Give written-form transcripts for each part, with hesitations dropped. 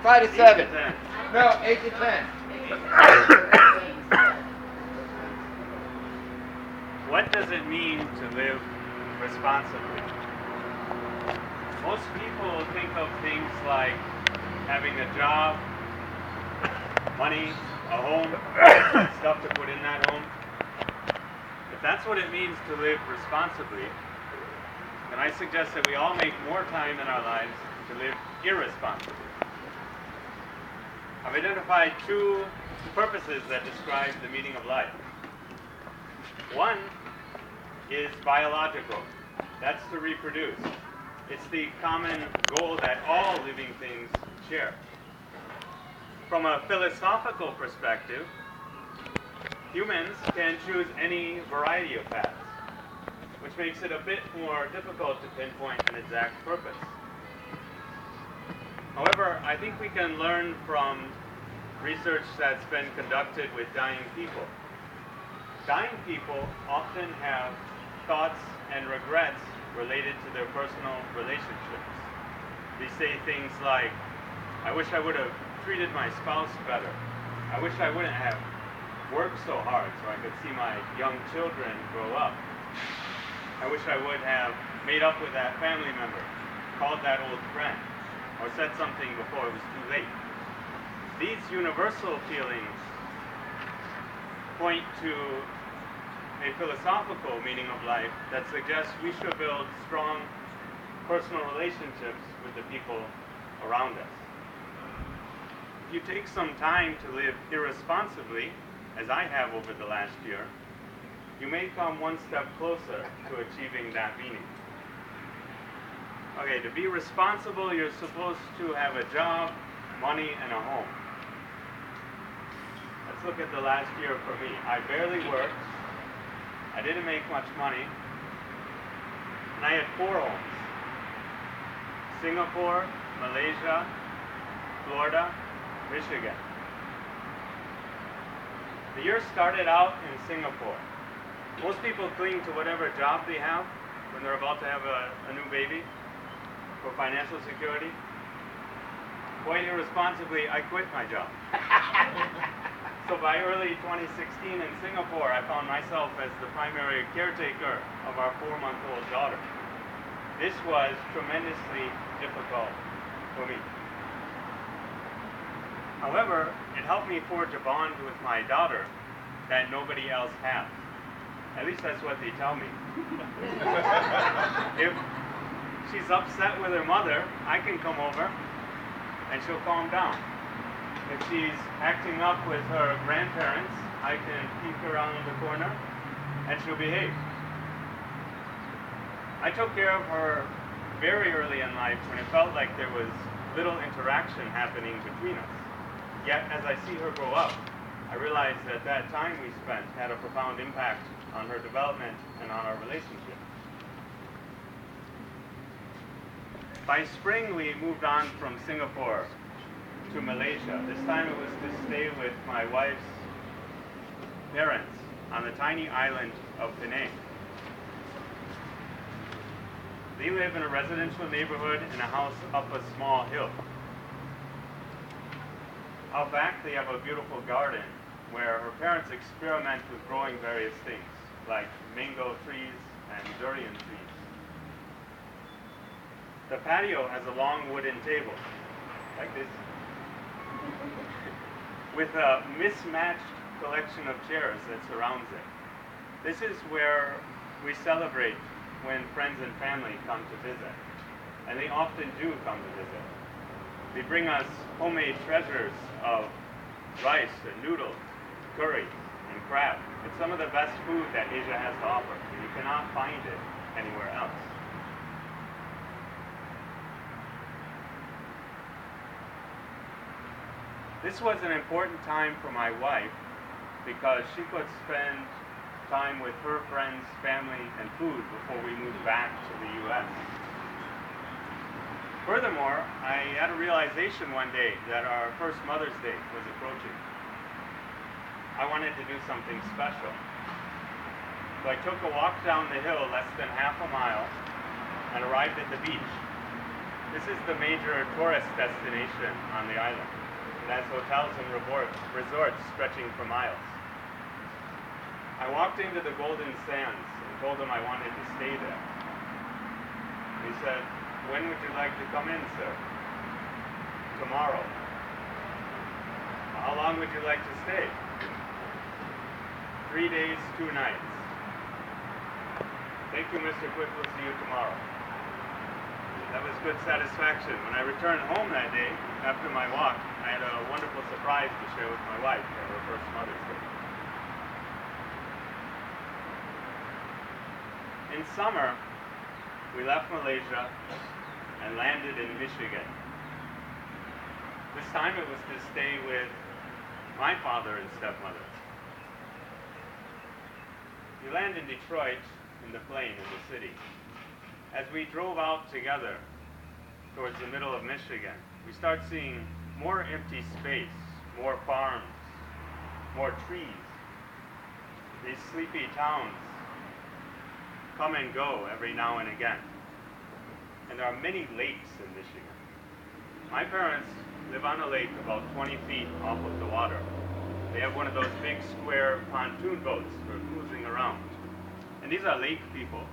5 to 7. No, 8 to 10. What does it mean to live responsibly? Most people think of things like having a job, money, a home, stuff to put in that home. If that's what it means to live responsibly, then I suggest that we all make more time in our lives to live irresponsibly. I've identified two purposes that describe the meaning of life. One is biological. That's to reproduce. It's the common goal that all living things share. From a philosophical perspective, humans can choose any variety of paths, which makes it a bit more difficult to pinpoint an exact purpose. However, I think we can learn from research that's been conducted with dying people. Dying people often have thoughts and regrets related to their personal relationships. They say things like, I wish I would have treated my spouse better. I wish I wouldn't have worked so hard so I could see my young children grow up. I wish I would have made up with that family member, called that old friend, or said something before it was too late. These universal feelings point to a philosophical meaning of life that suggests we should build strong personal relationships with the people around us. If you take some time to live irresponsibly, as I have over the last year, you may come one step closer to achieving that meaning. Okay, to be responsible, you're supposed to have a job, money, and a home. Let's look at the last year for me. I barely worked, I didn't make much money, and I had 4 homes. Singapore, Malaysia, Florida, Michigan. The year started out in Singapore. Most people cling to whatever job they have when they're about to have a new baby for financial security. Quite irresponsibly, I quit my job. So by early 2016 in Singapore, I found myself as the primary caretaker of our 4-month-old daughter. This was tremendously difficult for me. However, it helped me forge a bond with my daughter that nobody else has. At least that's what they tell me. If she's upset with her mother, I can come over and she'll calm down. If she's acting up with her grandparents, I can peek around the corner and she'll behave. I took care of her very early in life when it felt like there was little interaction happening between us. Yet, as I see her grow up, I realized that that time we spent had a profound impact on her development and on our relationship. By spring, we moved on from Singapore to Malaysia. This time it was to stay with my wife's parents on the tiny island of Penang. They live in a residential neighborhood in a house up a small hill. Out back, they have a beautiful garden where her parents experiment with growing various things, like mango trees and durian trees. The patio has a long wooden table, like this, with a mismatched collection of chairs that surrounds it. This is where we celebrate when friends and family come to visit, and they often do come to visit. They bring us homemade treasures of rice and noodles, curry, and crab. It's some of the best food that Asia has to offer, and you cannot find it anywhere else. This was an important time for my wife because she could spend time with her friends, family, and food before we moved back to the U.S. Furthermore, I had a realization one day that our first Mother's Day was approaching. I wanted to do something special. So I took a walk down the hill less than half a mile and arrived at the beach. This is the major tourist destination on the island. It has hotels and resorts stretching for miles. I walked into the Golden Sands and told him I wanted to stay there. He said, "When would you like to come in, sir?" "Tomorrow." "How long would you like to stay?" 3 days, 2 nights. "Thank you, Mr. Quick. We'll see you tomorrow." That was good satisfaction. When I returned home that day, after my walk, I had a wonderful surprise to share with my wife at her first Mother's Day. In summer, we left Malaysia and landed in Michigan. This time it was to stay with my father and stepmother. We land in Detroit in the plane in the city. As we drove out together towards the middle of Michigan, we start seeing more empty space, more farms, more trees. These sleepy towns come and go every now and again. And there are many lakes in Michigan. My parents live on a lake about 20 feet off of the water. They have one of those big square pontoon boats for cruising around. And these are lake people.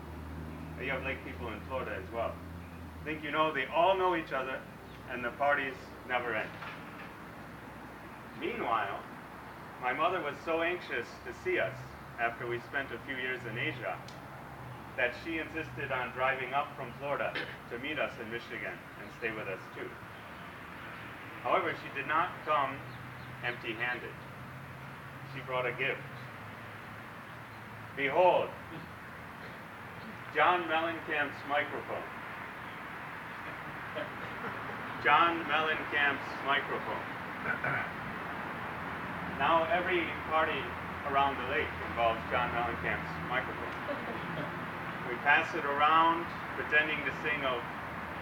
You have lake people in Florida as well. I think you know they all know each other and the parties never end. Meanwhile, my mother was so anxious to see us after we spent a few years in Asia that she insisted on driving up from Florida to meet us in Michigan and stay with us too. However, she did not come empty-handed. She brought a gift. Behold, John Mellencamp's microphone. John Mellencamp's microphone. Now every party around the lake involves John Mellencamp's microphone. We pass it around, pretending to sing of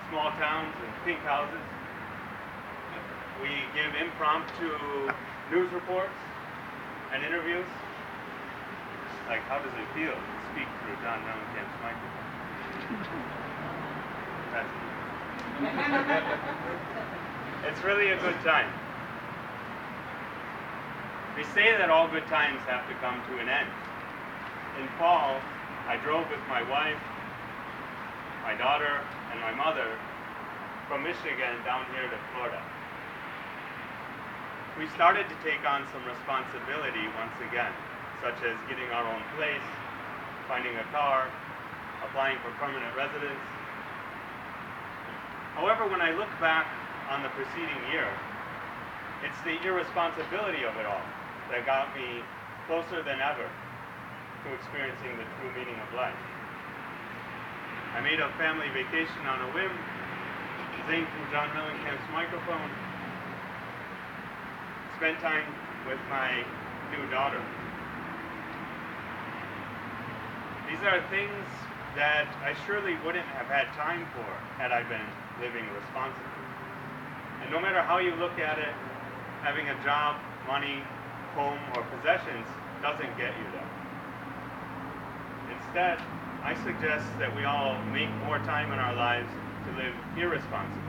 small towns and pink houses. We give impromptu news reports and interviews. Like, how does it feel to speak through John Mellencamp's microphone? It's really a good time. They say that all good times have to come to an end. In fall, I drove with my wife, my daughter, and my mother from Michigan down here to Florida. We started to take on some responsibility once again, such as getting our own place, finding a car, applying for permanent residence. However, when I look back on the preceding year, it's the irresponsibility of it all that got me closer than ever to experiencing the true meaning of life. I made a family vacation on a whim, sang through John Mellencamp's microphone, spent time with my new daughter. These are things that I surely wouldn't have had time for had I been living responsibly. And no matter how you look at it, having a job, money, home, or possessions doesn't get you there. Instead, I suggest that we all make more time in our lives to live irresponsibly.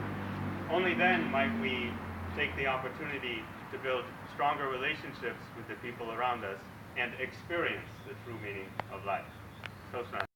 Only then might we take the opportunity to build stronger relationships with the people around us and experience the true meaning of life. Toastmasters.